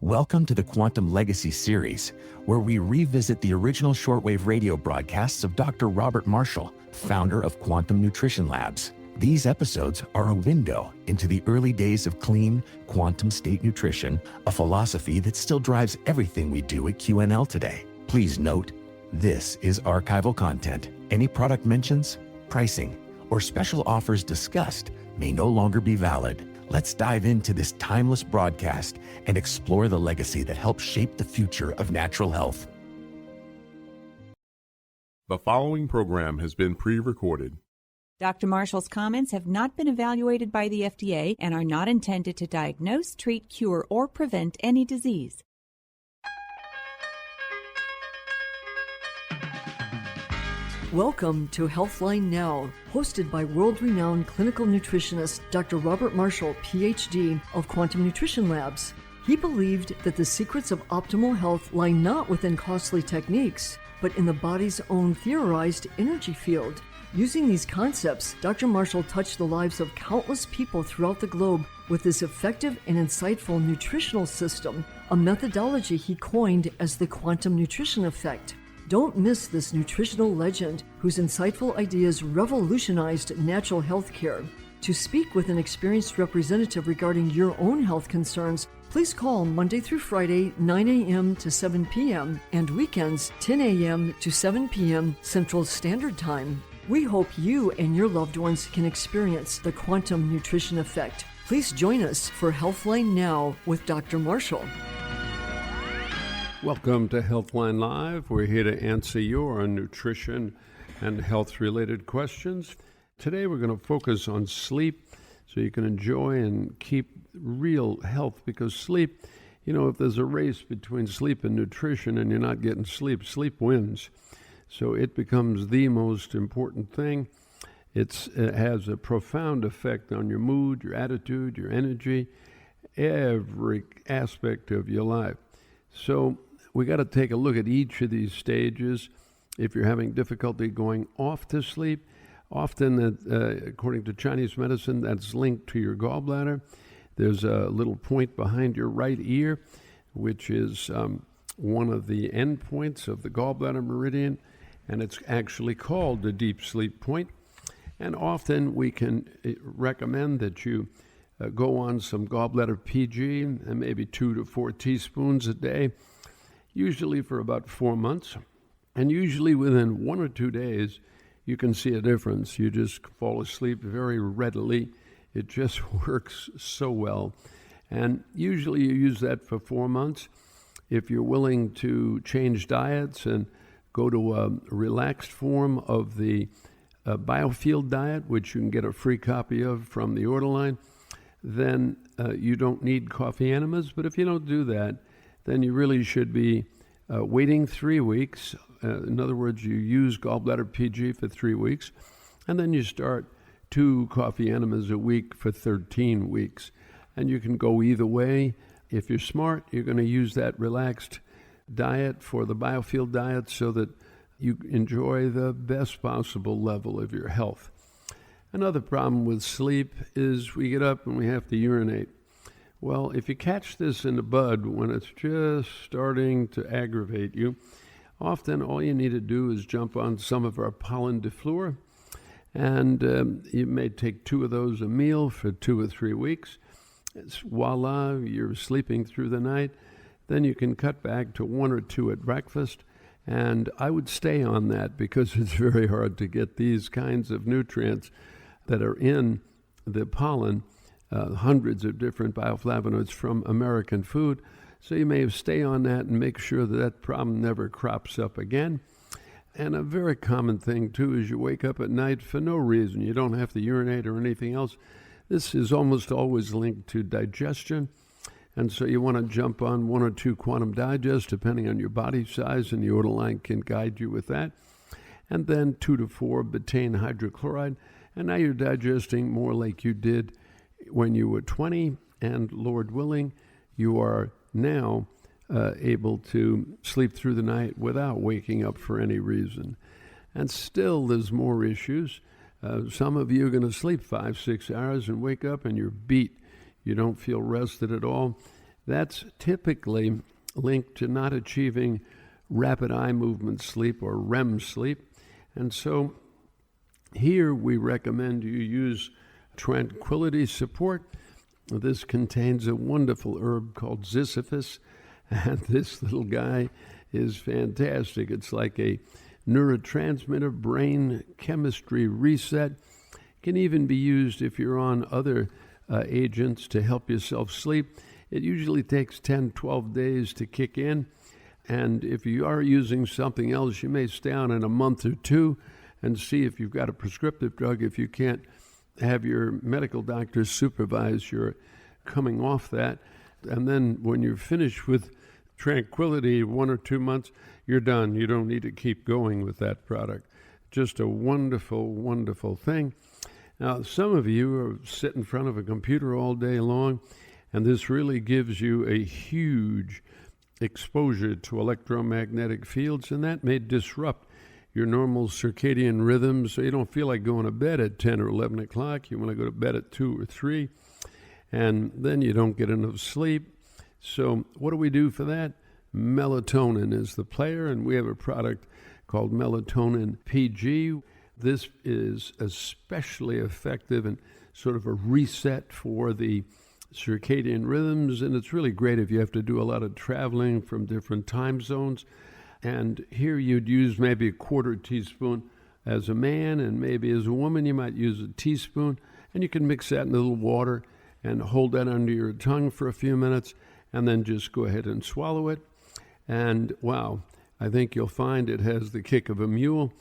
Welcome to the Quantum Legacy series, where we revisit the original shortwave radio broadcasts of Dr. Robert Marshall, founder of Quantum Nutrition Labs. These episodes are a window into the early days of clean, quantum state nutrition, a philosophy that still drives everything we do at QNL today. Please note, this is archival content. Any product mentions, pricing, or special offers discussed may no longer be valid. Let's dive into this timeless broadcast and explore the legacy that helped shape the future of natural health. The following program has been pre-recorded. Dr. Marshall's comments have not been evaluated by the FDA and are not intended to diagnose, treat, cure, or prevent any disease. Welcome to Healthline Now, hosted by world-renowned clinical nutritionist Dr. Robert Marshall, PhD, of Quantum Nutrition Labs. He believed that the secrets of optimal health lie not within costly techniques, but in the body's own theorized energy field. Using these concepts, Dr. Marshall touched the lives of countless people throughout the globe with this effective and insightful nutritional system, a methodology he coined as the quantum nutrition effect. Don't miss this nutritional legend whose insightful ideas revolutionized natural health care. To speak with an experienced representative regarding your own health concerns, please call Monday through Friday, 9 a.m. to 7 p.m. and weekends, 10 a.m. to 7 p.m. Central Standard Time. We hope you and your loved ones can experience the quantum nutrition effect. Please join us for Healthline Now with Dr. Marshall. Welcome to Healthline Live. We're here to answer your nutrition and health-related questions. Today we're going to focus on sleep so you can enjoy and keep real health, because sleep, if there's a race between sleep and nutrition and you're not getting sleep, sleep wins. So it becomes the most important thing. It has a profound effect on your mood, your attitude, your energy, every aspect of your life. So we got to take a look at each of these stages. If you're having difficulty going off to sleep, often, according to Chinese medicine, that's linked to your gallbladder. There's a little point behind your right ear, which is one of the endpoints of the gallbladder meridian, and it's actually called the deep sleep point. And often we can recommend that you go on some Gallbladder PG and maybe 2 to 4 teaspoons a day, usually for about 4 months. And usually within 1 or 2 days, you can see a difference. You just fall asleep very readily. It just works so well. And usually you use that for 4 months. If you're willing to change diets and go to a relaxed form of the biofield diet, which you can get a free copy of from the order line, then you don't need coffee enemas. But if you don't do that, then you really should be waiting 3 weeks. In other words, you use Gallbladder PG for 3 weeks, and then you start 2 coffee enemas a week for 13 weeks. And you can go either way. If you're smart, you're going to use that relaxed diet for the biofield diet so that you enjoy the best possible level of your health. Another problem with sleep is we get up and we have to urinate. Well, if you catch this in the bud when it's just starting to aggravate you, often all you need to do is jump on some of our Pollen de Fleur, and you may take 2 of those a meal for 2 or 3 weeks. Voila, you're sleeping through the night. Then you can cut back to 1 or 2 at breakfast, and I would stay on that because it's very hard to get these kinds of nutrients that are in the pollen, hundreds of different bioflavonoids from American food. So you may stay on that and make sure that that problem never crops up again. And a very common thing, too, is you wake up at night for no reason. You don't have to urinate or anything else. This is almost always linked to digestion. And so you want to jump on 1 or 2 Quantum Digest, depending on your body size, and the order line can guide you with that. And then 2 to 4 betaine hydrochloride. And now you're digesting more like you did when you were 20, and Lord willing, you are now able to sleep through the night without waking up for any reason. And still there's more issues. Some of you are going to sleep 5-6 hours and wake up and you're beat. You don't feel rested at all. that's typically linked to not achieving rapid eye movement sleep or REM sleep. And so here we recommend you use Tranquility Support. This contains a wonderful herb called ziziphus, and this little guy is fantastic. It's like a neurotransmitter brain chemistry reset. Can even be used if you're on other agents to help yourself sleep. It usually takes 10, 12 days to kick in. And if you are using something else, you may stay on in a month or two and see if you've got a prescriptive drug. If you can't have your medical doctor supervise your coming off that. And then when you're finished with Tranquility, 1 or 2 months, you're done. You don't need to keep going with that product. Just a wonderful, wonderful thing. Now, some of you are sit in front of a computer all day long, and this really gives you a huge exposure to electromagnetic fields, and that may disrupt your normal circadian rhythms, so you don't feel like going to bed at 10 or 11 o'clock. You want to go to bed at 2 or 3, and then you don't get enough sleep. So what do we do for that? Melatonin is the player, and we have a product called Melatonin PG. This is especially effective and sort of a reset for the circadian rhythms, and it's really great if you have to do a lot of traveling from different time zones. And here you'd use maybe a quarter teaspoon as a man, and maybe as a woman you might use a teaspoon, and you can mix that in a little water and hold that under your tongue for a few minutes, and then just go ahead and swallow it. And wow, I think you'll find it has the kick of a mule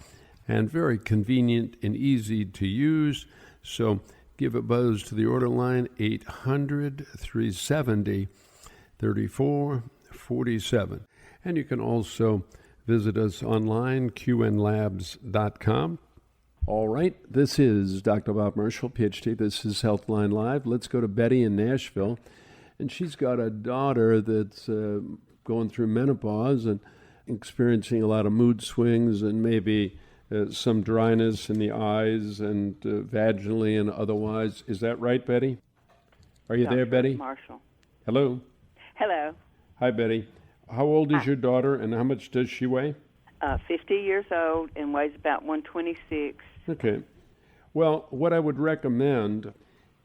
and very convenient and easy to use. So give a buzz to the order line, 800-370-3447. And you can also visit us online, qnlabs.com. All right, this is Dr. Bob Marshall, PhD. This is Healthline Live. Let's go to Betty in Nashville. And she's got a daughter that's going through menopause and experiencing a lot of mood swings and maybe some dryness in the eyes and vaginally and otherwise. Is that right, Betty? Are you there, Betty? Marshall. Hello. Hello. Hi, Betty. How old is your daughter, and how much does she weigh? 50 years old and weighs about 126. Okay. Well, what I would recommend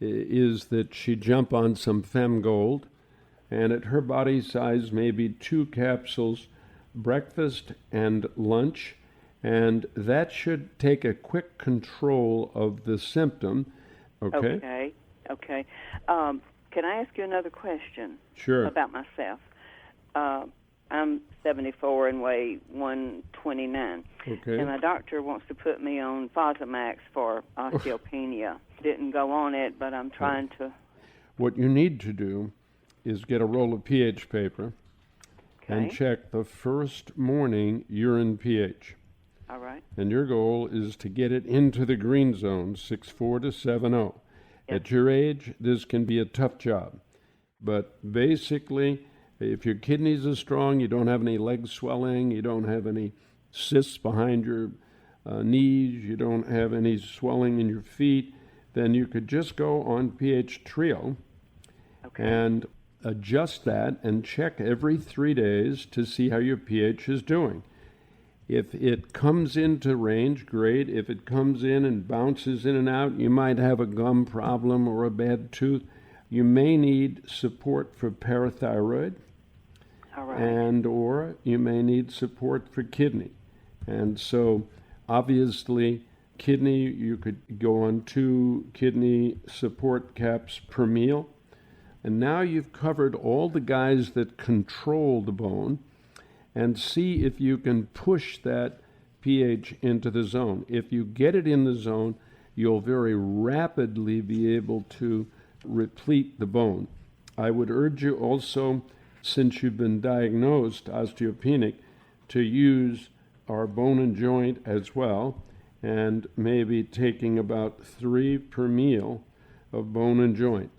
is that she jump on some Fem Gold, and at her body size, maybe 2 capsules, breakfast and lunch, and that should take a quick control of the symptom. Okay. Okay. Can I ask you another question? Sure. About myself? I'm 74 and weigh 129. Okay. And my doctor wants to put me on Fosamax for osteopenia. Didn't go on it, but I'm trying to. What you need to do is get a roll of pH paper and check the first morning urine pH. All right. And your goal is to get it into the green zone, 6.4 to 7.0. Yes. At your age, this can be a tough job. But basically, if your kidneys are strong, you don't have any leg swelling, you don't have any cysts behind your knees, you don't have any swelling in your feet, then you could just go on pH Trio and adjust that and check every 3 days to see how your pH is doing. If it comes into range, great. If it comes in and bounces in and out, you might have a gum problem or a bad tooth. You may need support for parathyroid. All right. And or you may need support for kidney. And so obviously kidney, you could go on 2 kidney support caps per meal. And now you've covered all the guys that control the bone, and see if you can push that pH into the zone. If you get it in the zone, you'll very rapidly be able to replete the bone. I would urge you also, since you've been diagnosed osteopenic, to use our bone and joint as well, and maybe taking about 3 per meal of bone and joint,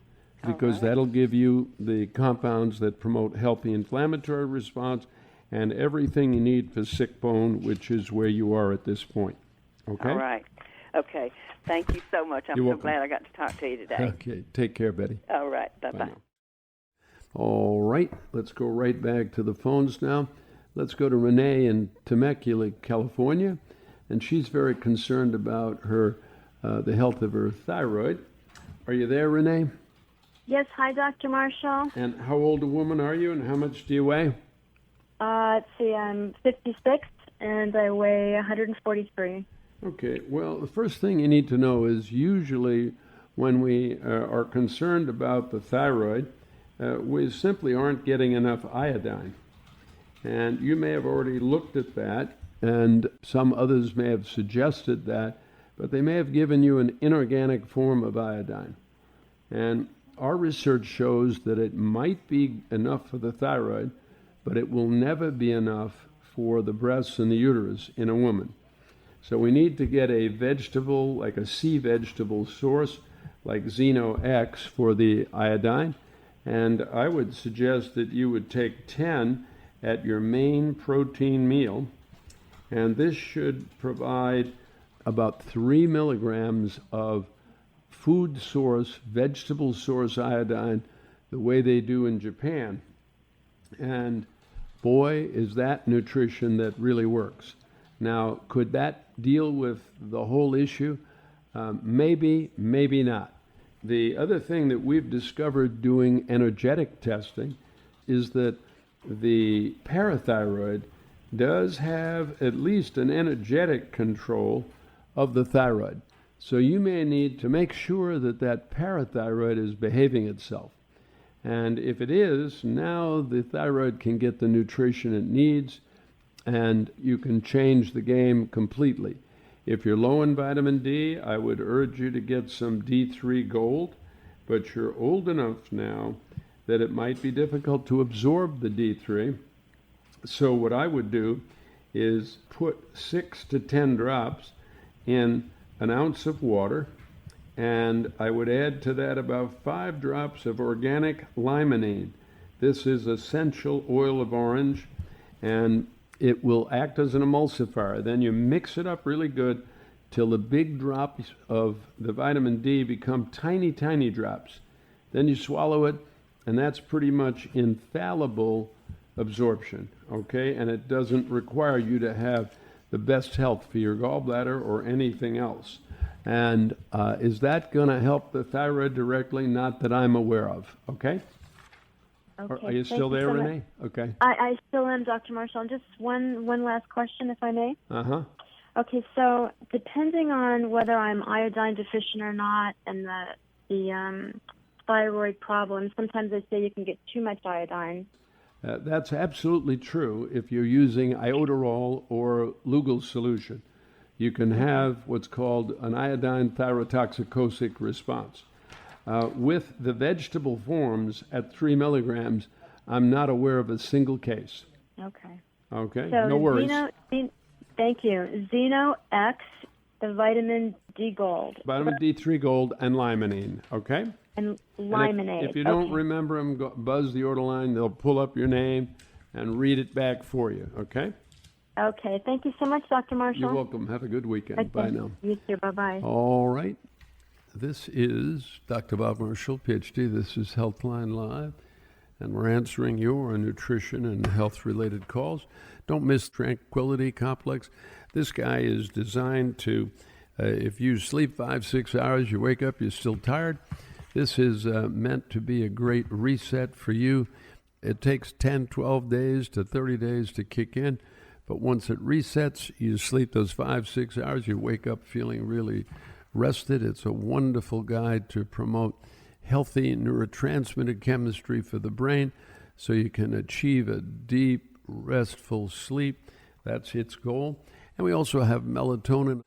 because that'll give you the compounds that promote healthy inflammatory response and everything you need for sick bone, which is where you are at this point. Okay? All right. Okay. Thank you so much. I'm You're so welcome. glad I got to talk to you today. Okay. Take care, Betty. All right. Bye-bye. Bye now. All right, let's go right back to the phones now. Let's go to Renee in Temecula, California, and she's very concerned about the health of her thyroid. Are you there, Renee? Yes, hi, Dr. Marshall. And how old a woman are you, and how much do you weigh? Let's see, I'm 56, and I weigh 143. Okay, well, the first thing you need to know is usually when we are concerned about the thyroid, we simply aren't getting enough iodine. And you may have already looked at that, and some others may have suggested that, but they may have given you an inorganic form of iodine. And our research shows that it might be enough for the thyroid, but it will never be enough for the breasts and the uterus in a woman. So we need to get a vegetable, like a sea vegetable source, like Xeno X for the iodine. And I would suggest that you would take 10 at your main protein meal. And this should provide about 3 milligrams of food source, vegetable source iodine, the way they do in Japan. And boy, is that nutrition that really works. Now, could that deal with the whole issue? Maybe, maybe not. The other thing that we've discovered doing energetic testing is that the parathyroid does have at least an energetic control of the thyroid. So you may need to make sure that that parathyroid is behaving itself. And if it is, now the thyroid can get the nutrition it needs, and you can change the game completely. If you're low in vitamin D, I would urge you to get some D3 Gold, but you're old enough now that it might be difficult to absorb the D3. So what I would do is put 6 to 10 drops in an ounce of water, and I would add to that about 5 drops of organic limonene. This is essential oil of orange, and it will act as an emulsifier. Then you mix it up really good till the big drops of the vitamin D become tiny, tiny drops. Then you swallow it, and that's pretty much infallible absorption, okay? And it doesn't require you to have the best health for your gallbladder or anything else. And is that going to help the thyroid directly? Not that I'm aware of, okay? Okay. Are you still there, Renee? Okay. I still am, Dr. Marshall. And just one last question, if I may. Uh-huh. Okay, so depending on whether I'm iodine deficient or not, and the thyroid problem, sometimes they say you can get too much iodine. That's absolutely true. If you're using iodoral or Lugol solution, you can have what's called an iodine thyrotoxicosic response. With the vegetable forms at 3 milligrams, I'm not aware of a single case. Okay. Okay, So no worries. Thank you. Xeno X, the vitamin D Gold. Vitamin D3 Gold and limonene, okay? And limonene. And if you don't remember them, buzz the order line. They'll pull up your name and read it back for you, okay? Okay. Thank you so much, Dr. Marshall. You're welcome. Have a good weekend. Okay. Bye now. You too. Bye-bye. All right. This is Dr. Bob Marshall, PhD. This is Healthline Live, and we're answering your nutrition and health-related calls. Don't miss Tranquility Complex. This guy is designed to, if you sleep 5-6 hours, you wake up, you're still tired. This is meant to be a great reset for you. It takes 10, 12 days to 30 days to kick in, but once it resets, you sleep those 5-6 hours, you wake up feeling really rested. It's a wonderful guide to promote healthy neurotransmitter chemistry for the brain so you can achieve a deep, restful sleep. That's its goal. And we also have melatonin.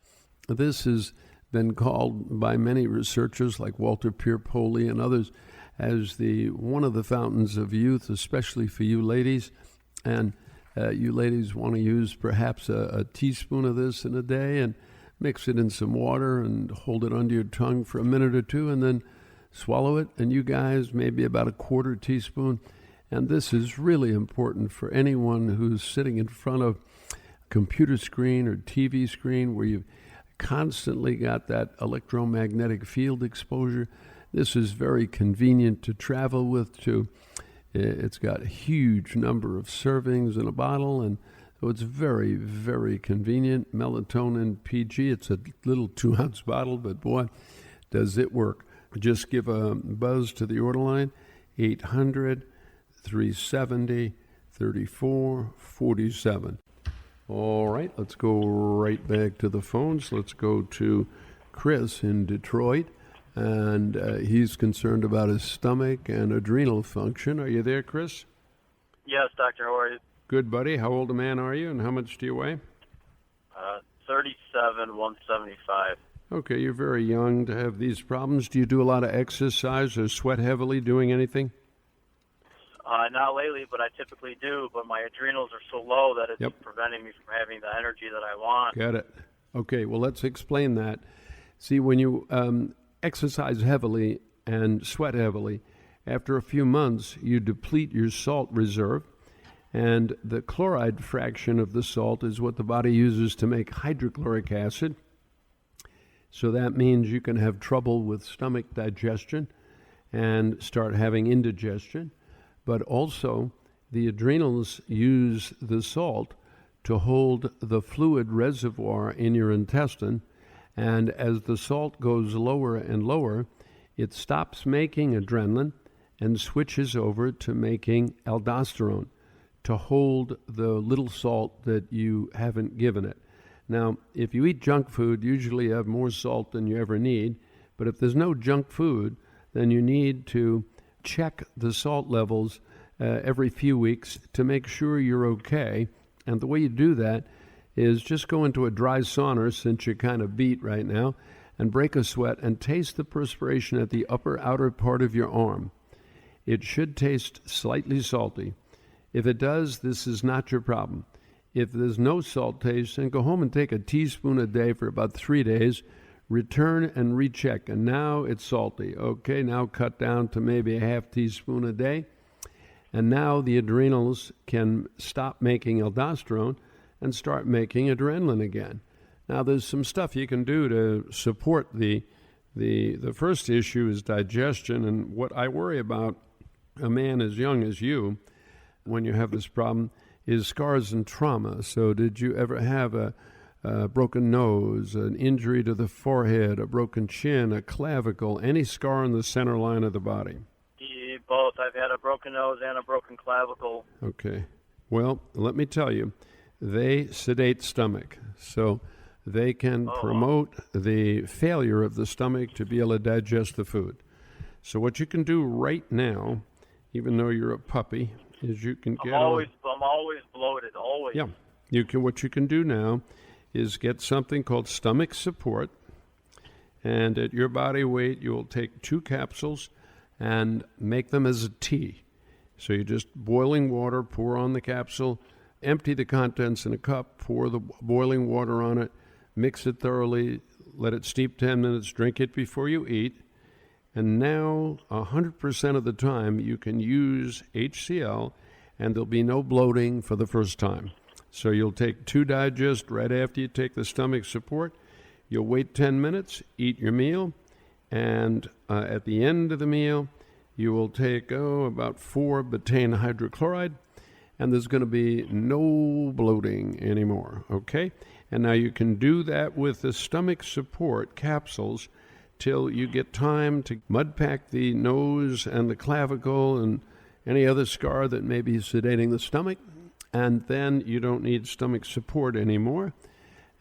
This has been called by many researchers like Walter Pierpoli and others as one of the fountains of youth, especially for you ladies. And you ladies want to use perhaps a teaspoon of this in a day and mix it in some water and hold it under your tongue for a minute or two and then swallow it. And you guys, maybe about a quarter teaspoon. And this is really important for anyone who's sitting in front of a computer screen or TV screen where you've constantly got that electromagnetic field exposure. This is very convenient to travel with, to It's got a huge number of servings in a bottle, and so it's very, very convenient. Melatonin PG, it's a little 2-ounce bottle, but boy, does it work. Just give a buzz to the order line, 800-370-3447. All right, let's go right back to the phones. Let's go to Chris in Detroit, and he's concerned about his stomach and adrenal function. Are you there, Chris? Yes, Doctor. How are you? Good, buddy. How old a man are you, and how much do you weigh? 37, 175. Okay, you're very young to have these problems. Do you do a lot of exercise or sweat heavily doing anything? Not lately, but I typically do. But my adrenals are so low that it's Yep. preventing me from having the energy that I want. Got it. Okay, well, let's explain that. See, when you exercise heavily and sweat heavily, after a few months, you deplete your salt reserve, and the chloride fraction of the salt is what the body uses to make hydrochloric acid. So that means you can have trouble with stomach digestion and start having indigestion. But also, the adrenals use the salt to hold the fluid reservoir in your intestine, and as the salt goes lower and lower, it stops making adrenaline and switches over to making aldosterone to hold the little salt that you haven't given it. Now, if you eat junk food, usually you have more salt than you ever need, but if there's no junk food, then you need to check the salt levels every few weeks to make sure you're okay. And the way you do that is just go into a dry sauna, since you're kind of beat right now, and break a sweat and taste the perspiration at the upper outer part of your arm. It should taste slightly salty. If it does, this is not your problem. If there's no salt taste, then go home and take a teaspoon a day for about 3 days. Return and recheck, and now it's salty. Okay, now cut down to maybe a half teaspoon a day. And now the adrenals can stop making aldosterone and start making adrenaline again. Now there's some stuff you can do to support the first issue is digestion, and what I worry about a man as young as you when you have this problem is scars and trauma. So did you ever have a broken nose, an injury to the forehead, a broken chin, a clavicle, any scar in the center line of the body? Both. I've had a broken nose and a broken clavicle. Okay. Well, let me tell you, they sedate stomach. So they can promote the failure of the stomach to be able to digest the food. So what you can do right now, even though you're a puppy, is you can get... I'm always bloated, always. Yeah. What you can do now is get something called stomach support, and at your body weight, you'll take 2 capsules and make them as a tea. So you just boiling water, pour on the capsule, empty the contents in a cup, pour the boiling water on it, mix it thoroughly, let it steep 10 minutes, drink it before you eat. And now 100% of the time you can use HCl and there'll be no bloating for the first time. So you'll take 2 digest right after you take the stomach support. You'll wait 10 minutes, eat your meal, and at the end of the meal, you will take about 4 betaine hydrochloride, and there's going to be no bloating anymore, okay? And now you can do that with the stomach support capsules till you get time to mud pack the nose and the clavicle and any other scar that may be sedating the stomach, and then you don't need stomach support anymore.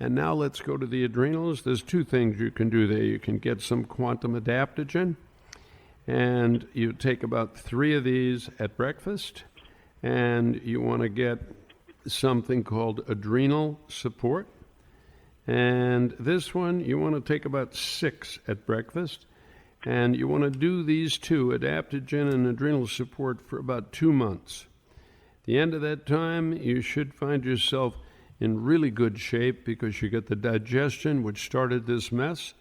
And now let's go to the adrenals. There's 2 things you can do there. You can get some quantum adaptogen, and you take about 3 of these at breakfast, and you want to get something called adrenal support. And this one, you want to take about 6 at breakfast, and you want to do these 2, adaptogen and adrenal support, for about 2 months. At the end of that time, you should find yourself in really good shape because you get the digestion, which started this mess.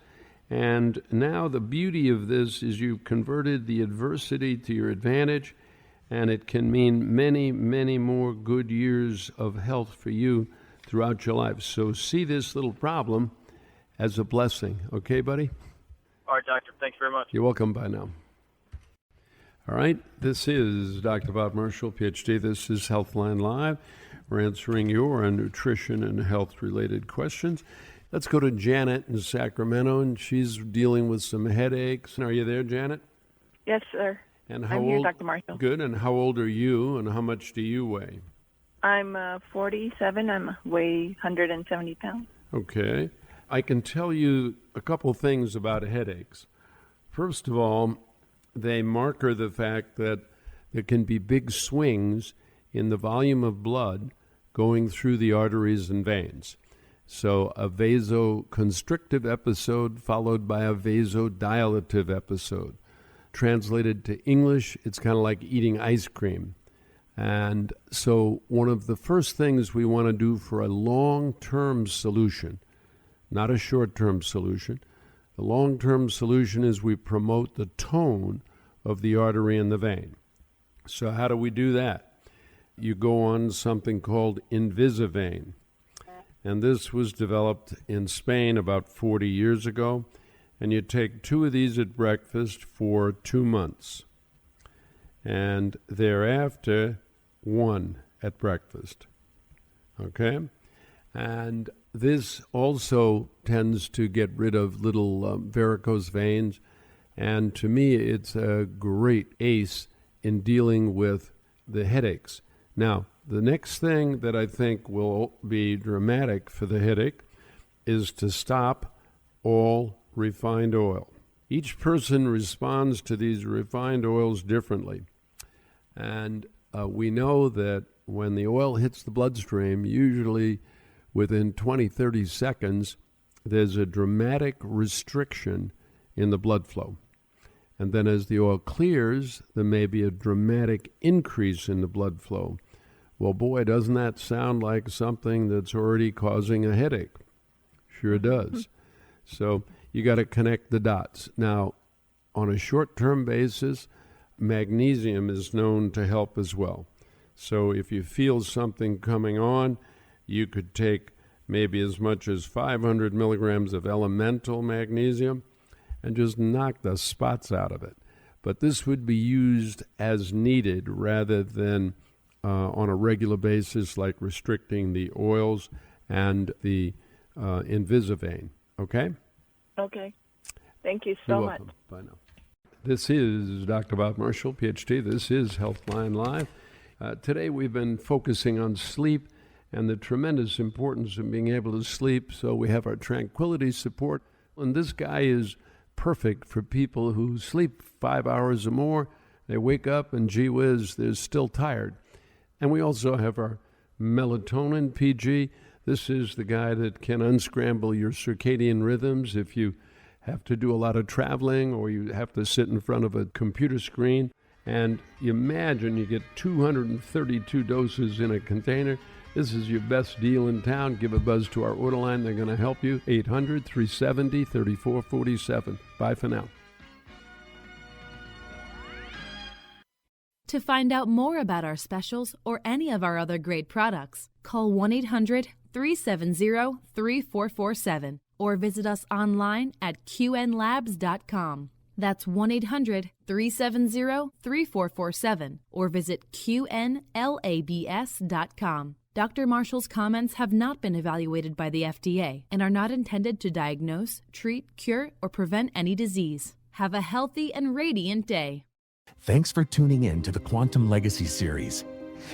And now the beauty of this is you've converted the adversity to your advantage, and it can mean many, many more good years of health for you throughout your life. So see this little problem as a blessing. Okay, buddy? All right, doctor. Thanks very much. You're welcome. Bye now. All right, this is Dr. Bob Marshall, PhD. This is Healthline Live. We're answering your nutrition and health-related questions. Let's go to Janet in Sacramento, and she's dealing with some headaches. Are you there, Janet? Yes, sir. And I'm here, Dr. Marshall. Good. And how old are you, and how much do you weigh? I'm 47. I weigh 170 pounds. Okay. I can tell you a couple things about headaches. First of all, they marker the fact that there can be big swings in the volume of blood going through the arteries and veins. So a vasoconstrictive episode followed by a vasodilative episode. Translated to English, it's kind of like eating ice cream. And so one of the first things we want to do for a long-term solution, not a short-term solution, the long-term solution is we promote the tone of the artery and the vein. So how do we do that? You go on something called Invisivane. And this was developed in Spain about 40 years ago. And you take 2 of these at breakfast for 2 months. And thereafter, 1 at breakfast. Okay? And this also tends to get rid of little varicose veins. And to me, it's a great ace in dealing with the headaches. Now, the next thing that I think will be dramatic for the headache is to stop all refined oil. Each person responds to these refined oils differently. And we know that when the oil hits the bloodstream, usually within 20-30 seconds, there's a dramatic restriction in the blood flow. And then as the oil clears, there may be a dramatic increase in the blood flow. Well, boy, doesn't that sound like something that's already causing a headache? Sure does. So you got to connect the dots. Now, on a short-term basis, magnesium is known to help as well. So if you feel something coming on, you could take maybe as much as 500 milligrams of elemental magnesium and just knock the spots out of it. But this would be used as needed rather than on a regular basis, like restricting the oils and the Invisivane. Okay? Okay. Thank you so much. Bye now. This is Dr. Bob Marshall, PhD. This is Healthline Live. Today we've been focusing on sleep and the tremendous importance of being able to sleep. So we have our Tranquility Support. And this guy is perfect for people who sleep 5 hours or more. They wake up and gee whiz, they're still tired. And we also have our Melatonin PG. This is the guy that can unscramble your circadian rhythms if you have to do a lot of traveling or you have to sit in front of a computer screen. And you imagine you get 232 doses in a container. This is your best deal in town. Give a buzz to our order line. They're going to help you. 800-370-3447. Bye for now. To find out more about our specials or any of our other great products, call 1-800-370-3447 or visit us online at qnlabs.com. That's 1-800-370-3447 or visit qnlabs.com. Dr. Marshall's comments have not been evaluated by the FDA and are not intended to diagnose, treat, cure, or prevent any disease. Have a healthy and radiant day. Thanks for tuning in to the Quantum Legacy series,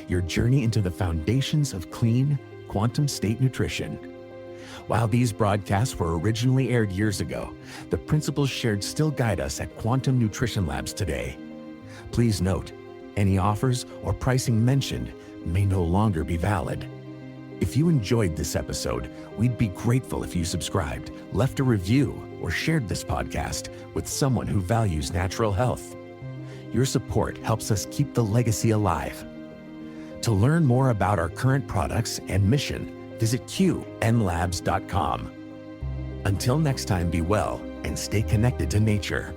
your journey into the foundations of clean, quantum state nutrition. While these broadcasts were originally aired years ago, the principles shared still guide us at Quantum Nutrition Labs today. Please note, any offers or pricing mentioned may no longer be valid. If you enjoyed this episode, we'd be grateful if you subscribed, left a review, or shared this podcast with someone who values natural health. Your support helps us keep the legacy alive. To learn more about our current products and mission, visit qnlabs.com. Until next time, be well and stay connected to nature.